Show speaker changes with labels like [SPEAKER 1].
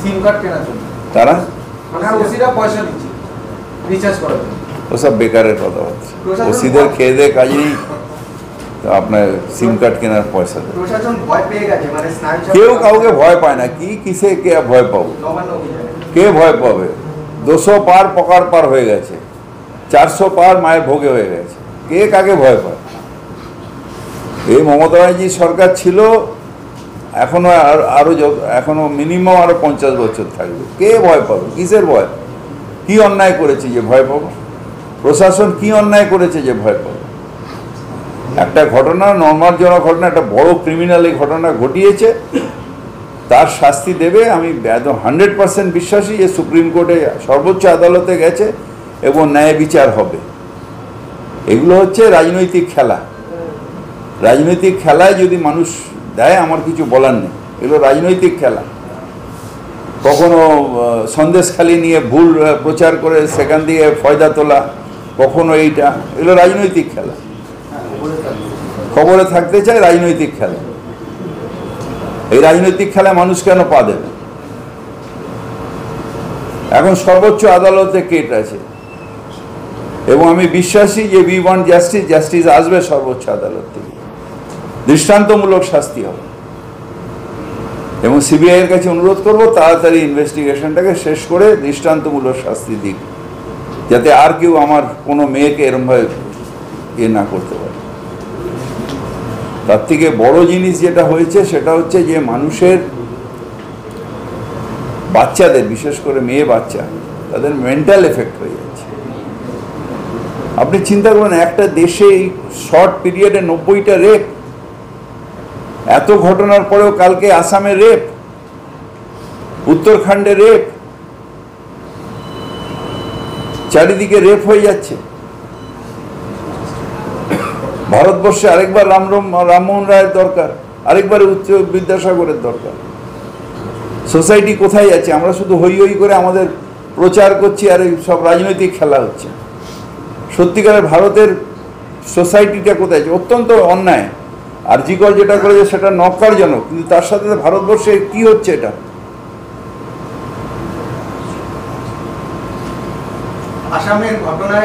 [SPEAKER 1] সিম card কেনার জন্য
[SPEAKER 2] তারা
[SPEAKER 1] মানে ওসিরা পয়সা দিচ্ছে রিচার্জ করার জন্য।
[SPEAKER 2] ওসব বেকারের কথাবার্তা। ওসিদের খেয়ে দেয়ে কাজ নেই, আপনার সিম কার্ড কেনার পয়সা দেয়।
[SPEAKER 1] প্রশাসন ভয় পেয়ে গেছে, মানে
[SPEAKER 2] কেউ কাউকে ভয় পায় না। কি কিসে কে ভয় পাবো? কে ভয় পাবে? 200 পার পকার পার হয়ে গেছে, 400 পার মায়ের ভোগে হয়ে গেছে। কে কাকে ভয় পায়? এই মমতা ব্যানার্জি সরকার ছিল, এখনো আরো এখনো মিনিমাম আরো 50 বছর থাকবে। কে ভয় পাবে? কিসের ভয়? কি অন্যায় করেছে যে ভয় পাবো? প্রশাসন কি অন্যায় করেছে যে ভয় পাবো? একটা ঘটনা, নর্মালজনক ঘটনা, একটা বড় ক্রিমিনাল এই ঘটনা ঘটিয়েছে, তার শাস্তি দেবে। আমি একদম 100% বিশ্বাসী যে সুপ্রিম কোর্টে, সর্বোচ্চ আদালতে গেছে এবং ন্যায় বিচার হবে। এগুলো হচ্ছে রাজনৈতিক খেলা। রাজনৈতিক খেলায় যদি মানুষ দেয়, আমার কিছু বলার নেই। এগুলো রাজনৈতিক খেলা। কখনো সন্দেশখালি নিয়ে ভুল প্রচার করে সেখান দিয়ে ফয়দা তোলা, কখনো এইটা, এগুলো রাজনৈতিক খেলা। খবরে থাকতে চায়, রাজনৈতিক খেলা। এই রাজনৈতিক খেলায় মানুষ কেন পা দেবে? এখন সর্বোচ্চ আদালতে কেট আছে এবং আমি বিশ্বাসী যে উই ওয়ান্ট জাস্টিস, জাস্টিস আসবে সর্বোচ্চ আদালত থেকে, দৃষ্টান্তমূলক শাস্তি হবে। এবং সিবিআই এর কাছে অনুরোধ করব তাড়াতাড়ি ইনভেস্টিগেশনটাকে শেষ করে দৃষ্টান্তমূলক শাস্তি দিক, যাতে আর কেউ আমার কোনো মেয়েকে এরমভাবে না করতে পারে। তার থেকে বড় জিনিস যেটা হয়েছে সেটা হচ্ছে যে মানুষের, বাচ্চাদের, বিশেষ করে মেয়ে বাচ্চা, তাদের মেন্টাল এফেক্ট হয়ে যাচ্ছে। আপনি চিন্তা করুন, একটা দেশে এই শর্ট পিরিয়ডে 90টা রেপ, এত ঘটনার পরেও কালকে আসামে রেপ, উত্তরাখণ্ডে রেপ, চারিদিকে রেপ হয়ে যাচ্ছে। ভারতবর্ষে আরেকবার রামমোহন রায়ের দরকার, আরেকবার উচ্চ বিদ্যাসাগরের দরকার। সোসাইটি কোথায় যাচ্ছে? আমরা শুধু হই হই করে আমাদের প্রচার করছি, আর এই সব রাজনৈতিক খেলা হচ্ছে। সত্যিকারের ভারতের সোসাইটিটা কোথায় যাচ্ছে? অত্যন্ত অন্যায়। আরজিকর যেটা করেছে সেটা নক্কারজনক, কিন্তু তার সাথে ভারতবর্ষে কি হচ্ছে? এটা
[SPEAKER 1] আসামের ঘটনায়